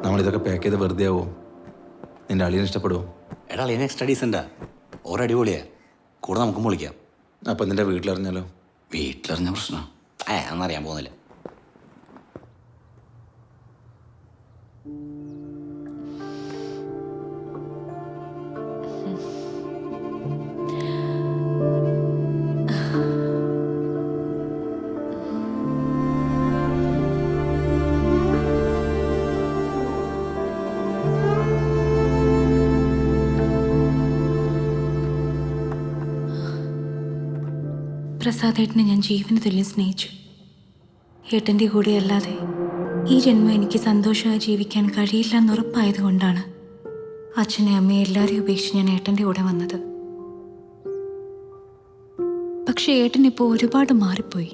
നമ്മളിതൊക്കെ പാക്ക് ചെയ്ത് വെറുതെ ആവോ? നിന്റെ അളിയനെ ഇഷ്ടപ്പെടുമോ? എടാ അളിയനെ എക്സ്ട്രാ ഡീസൻ്റാ, ഓരോ അടിപൊളിയാ, കൂടെ നമുക്കും പൊളിക്കാം. അപ്പം നിന്റെ വീട്ടിലറിഞ്ഞാലോ? വീട്ടിലറിഞ്ഞ പ്രശ്നം അതൊന്നറിയാൻ പോകുന്നില്ല. പ്രസാദേട്ടനെ ഞാൻ ജീവന് തുല്യം സ്നേഹിച്ചു. ഏട്ടൻ്റെ കൂടെ അല്ലാതെ ഈ ജന്മം എനിക്ക് സന്തോഷമായി ജീവിക്കാൻ കഴിയില്ല എന്നുറപ്പായതുകൊണ്ടാണ് അച്ഛനെ അമ്മയെ എല്ലാവരെയും ഉപേക്ഷിച്ച് ഞാൻ ഏട്ടൻ്റെ കൂടെ വന്നത്. പക്ഷെ ഏട്ടൻ ഇപ്പോൾ ഒരുപാട് മാറിപ്പോയി.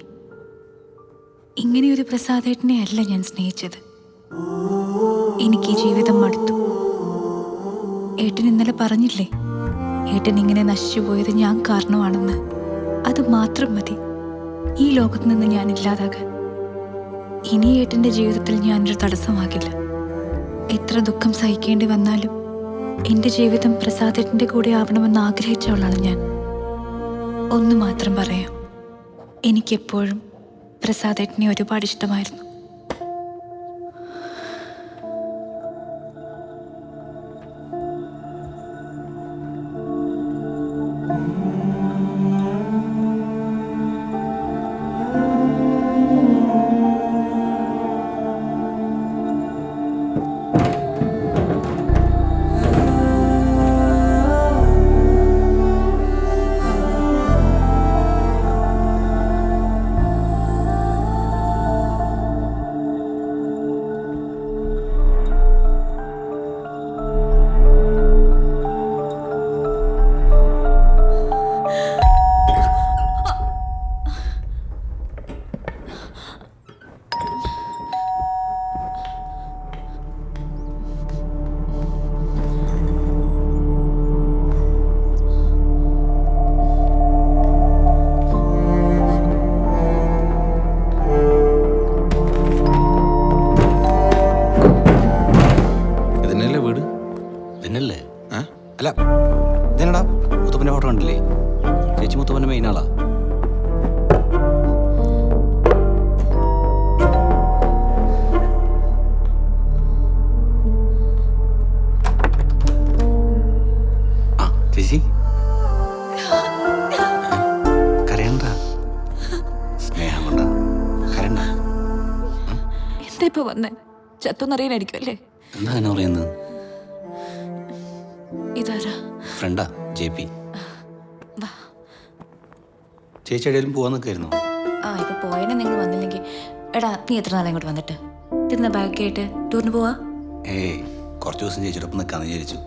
ഇങ്ങനെയൊരു പ്രസാദേട്ടനെ അല്ല ഞാൻ സ്നേഹിച്ചത്. എനിക്ക് ഈ ജീവിതം മടുത്തു. ഏട്ടൻ ഇന്നലെ പറഞ്ഞില്ലേ, ഏട്ടൻ ഇങ്ങനെ നശിച്ചു പോയത് ഞാൻ കാരണമാണെന്ന്. അത് മാത്രം മതി ഈ ലോകത്ത് നിന്ന് ഞാൻ ഇല്ലാതാകാൻ. ഇനി ഏട്ടൻ്റെ ജീവിതത്തിൽ ഞാനൊരു തടസ്സമാകില്ല. എത്ര ദുഃഖം സഹിക്കേണ്ടി വന്നാലും എൻ്റെ ജീവിതം പ്രസാദേട്ടൻ്റെ കൂടെ ആവണമെന്ന് ആഗ്രഹിച്ചവളാണ് ഞാൻ. ഒന്ന് മാത്രം പറയാം, എനിക്കെപ്പോഴും പ്രസാദേട്ടനെ ഒരുപാട് ഇഷ്ടമായിരുന്നു. അല്ല ഇതെന്നടാ, മുത്തപ്പൻ്റെ ഫോട്ടോ കണ്ടില്ലേ? ചേച്ചി മുത്തപ്പൻ്റെ മെയിൻ ആളാ. ആ ചേച്ചി കരയണ്ട, സ്നേഹം കൊണ്ടാ, കരണ്ട. എന്താ ഇപ്പൊ വന്നേ? ചത്തൊന്നറിയാനായിരിക്കും അല്ലേ? എന്താ അങ്ങനെ പറയുന്നത്? ഇതാരാ? ഫ്രണ്ടാ, JP. ചേച്ചി എവിടെയും പോവാൻ നിൽക്കായിരുന്നു. ഇപ്പൊ പോയനെ നിങ്ങൾ വന്നില്ലെങ്കിൽ. എടാ, നീ എത്ര നാളെ ഇങ്ങോട്ട് വന്നിട്ട് തിന്ന ബാഗ് ആയിട്ട് ടൂറിന് പോവാ? കുറച്ച് ദിവസം ചേച്ചിയോടൊപ്പം നിൽക്കാന്ന് വിചാരിച്ചു.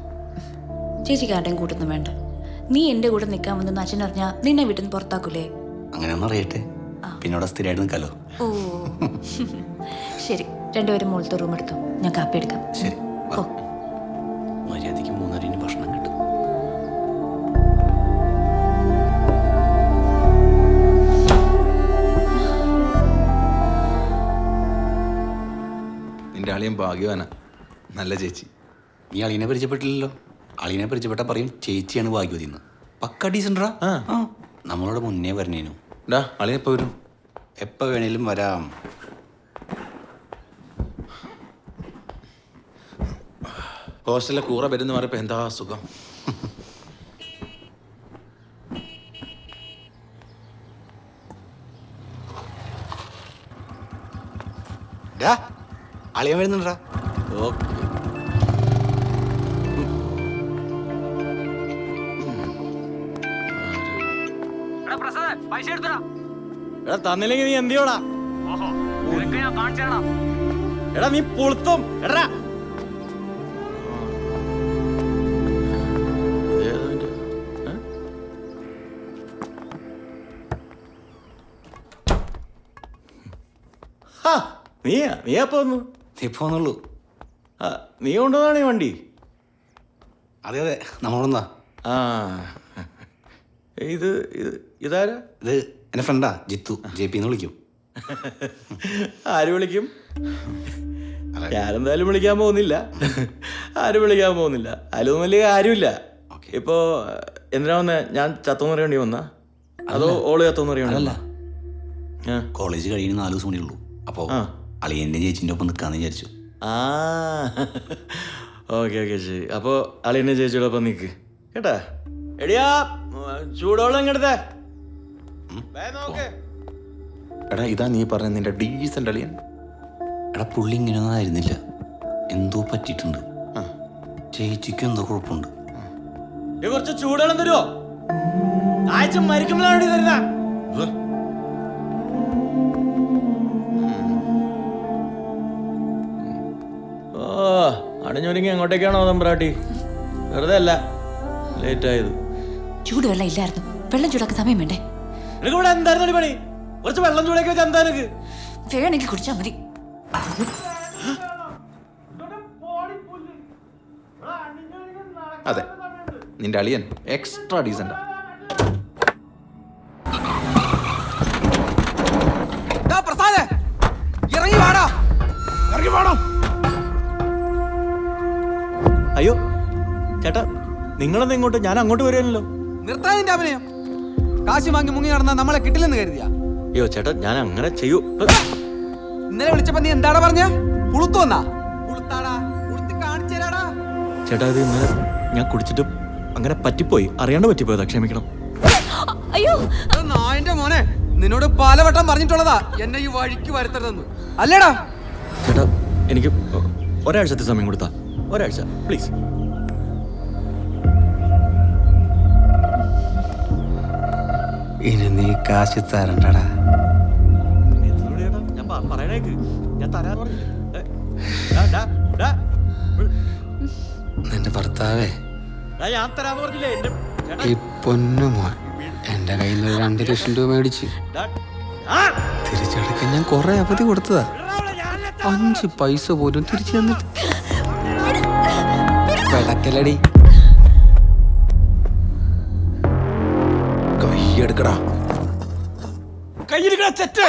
ചേച്ചിക്ക് ആരുടെയും കൂട്ടൊന്നും വേണ്ട. നീ എൻ്റെ കൂടെ നിൽക്കാൻ വന്നെന്ന് അച്ഛൻ അറിഞ്ഞാ നിന്നെ വീട്ടിൽ നിന്ന് പുറത്താക്കൂലേ? അങ്ങനെ ഒന്നും അറിയട്ടെ, പിന്നെ അവിടെ സ്ഥിരമായിട്ട് നിൽക്കാലോ. ഓ ശരി, രണ്ടുപേരും മുകളിലത്തെ റൂം എടുത്തു, ഞാൻ കാപ്പി എടുക്കാം. ശരി, മര്യാദയ്ക്ക് 3:30 ഭക്ഷണം കിട്ടും. നിന്റെ അളിയൻ ഭാഗ്യവാനാ, നല്ല ചേച്ചി. നീ അളിയനെ പരിചയപ്പെട്ടില്ലല്ലോ. അളിയനെ പരിചയപ്പെട്ട പറയും ചേച്ചിയാണ് ഭാഗ്യവതി എന്ന്. പക്ക ഡീസൻ്റാ. നമ്മളോട് മുന്നേ വരണേനു. അളിയൻ എപ്പോൾ വരും? എപ്പോൾ വേണേലും വരാം. ഹോസ്റ്റലിലെ കൂറ വരുന്ന പറയുമ്പോൾ എന്താ സുഖം. അളിയൻ വരുന്നുണ്ടാ? ഓക്കെ. തന്നില്ലെങ്കിൽ നീ എന്തിയോടാ? എടാ നീ പൊളുത്തും. എടാ നീ എപ്പോ വന്നു? ഇപ്പൊ വന്നുള്ളൂ. നീ കൊണ്ടുവന്നാണ് ഈ വണ്ടി? അതെ അതെ, നമ്മളൊന്നാ. ആ ഇതാരാ? ഇത് എൻ്റെ ഫ്രണ്ടാ ജിത്തു, JP എന്ന് വിളിക്കും. ആര് വിളിക്കും? ഞാനെന്തായാലും വിളിക്കാൻ പോകുന്നില്ല. ആരും വിളിക്കാൻ പോകുന്നില്ല. അതിലൊന്നും വലിയ കാര്യമില്ല. ഇപ്പോ എന്തിനാ വന്നേ? ഞാൻ ചത്തോന്ന് അറിയേണ്ടി വന്നാ അതോ ഓള് ചത്തോന്ന് അറിയണ്ട? അല്ല, കോളേജ് കഴിയുന്ന 4 ദിവസം കൂടി ഉള്ളൂ. അപ്പോൾ അളിയൻ്റെ ചേച്ചിൻ്റെ ഒപ്പം നിൽക്കാന്ന് വിചാരിച്ചു. ഓക്കെ ശരി. അപ്പോൾ അളിയൻ്റെ ചേച്ചിയുടെ ഒപ്പം നിൽക്ക് കേട്ടാ. എടിയാ ചൂടോളം ഇങ്ങടുത്തേ. എടാ ഇതാ നീ പറഞ്ഞ നിന്റെ ഡീസന്റ് അളിയൻ. എടാ പുള്ളി ഇങ്ങനെയൊന്നും ആയിരുന്നില്ല. എന്തോ പറ്റിയിട്ടുണ്ട്. ചേച്ചിക്ക് എന്തോ കുഴപ്പമുണ്ട്. കുറച്ച് ചൂടുവെള്ളം തരുമോ? ആഴ്ച മരിക്കുമ്പോഴാണ് തരുന്ന. ഓ അടഞ്ഞൊരുങ്ങി അങ്ങോട്ടേക്കാണോ തമ്പ്രാട്ടി? വെറുതെ അല്ല ലേറ്റ് ആയത്. ചൂടുവെള്ളം ഇല്ലായിരുന്നു. വെള്ളം ചൂടാക്കാൻ സമയം വേണ്ടേ? നിനക്ക് ഇവിടെ എന്തായിരുന്നു പണി? കുറച്ച് വെള്ളം ചൂടാക്കി വെച്ചാൽ എന്താ നിനക്ക്? വേണമെങ്കിൽ കുടിച്ചാൽ മതി. അതെ, നിന്റെ അളിയൻ എക്സ്ട്രാ ഡീസന്റാ. അയ്യോ ചേട്ടാ, നിങ്ങളെന്താ ഇങ്ങോട്ട്? ഞാൻ അങ്ങോട്ട് വരുമല്ലോ. നിർത്താൻ നിന്റെ അഭിനയം. കാശ് വാങ്ങി മുങ്ങി നടന്നാ നമ്മളെ കിട്ടില്ലെന്ന് കരുതിയാ? അയ്യോ ചേട്ടാ, ഞാൻ അങ്ങനെ ചെയ്യൂ. ഇന്നലെ വിളിച്ചപ്പോ നീ എന്താടാ പറഞ്ഞ? പുളുത്തു വന്നാ? പുളുത്താടാ, പുളുത്തി കാണിച്ചു തരാടാ. ചേട്ടാ ഇത് ഇന്നലെ ഞാൻ കുടിച്ചിട്ട് അങ്ങനെ പറ്റിപ്പോയി, അറിയാണ്ട് പറ്റിപ്പോയതാ, ക്ഷമിക്കണം. അയ്യോ നായന്റെ മോനെ, നിന്നോട് പലവട്ടം പറഞ്ഞിട്ടുള്ളതാ എന്നെ ഈ വഴിക്ക് വരുത്തരുതെന്ന്, അല്ലേടാ? ചേട്ടാ എനിക്ക് ഒരാഴ്ചത്തെ സമയം കൊടുത്താ. ഒരാഴ്ച പ്ലീസ്. ഇനി നീ കാശ് തരണ്ടടാ. ഞാൻ പറയണേക്ക്, ഞാൻ തരാന്ന് പറഞ്ഞില്ലേ? നിന്റെ ഭർത്താവേ, ഞാൻ തരാന്ന് പറഞ്ഞില്ലേ? ഈ പൊന്നു മോൻ എന്റെ കയ്യിൽ നിന്ന് 2 ലക്ഷം രൂപ മേടിച്ച് തിരിച്ചടക്കാൻ ഞാൻ കുറെ അവധി കൊടുത്തതാ. 5 പൈസ പോലും തിരിച്ചു തന്നിട്ട് പിടക്കലടി. കൈയെടുക്കടാ. കയ്യിലിക്കടാ ചെറ്റ്.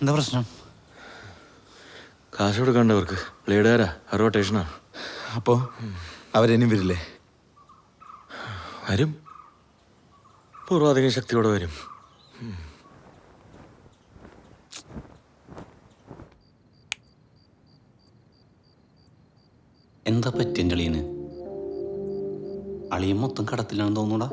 എന്താ പ്രശ്നം? കാശ് കൊടുക്കണ്ടവർക്ക് ബ്ലേഡുകാരാ, റൊട്ടേഷനാ. അപ്പോ അവരെന്നും വരില്ലേ? വരും, പൂർവാധികം ശക്തിയോടെ വരും. എന്താ പറ്റിയ അളിയന്? അളിയൻ മൊത്തം കടത്തിലാണെന്ന് തോന്നൂടാ.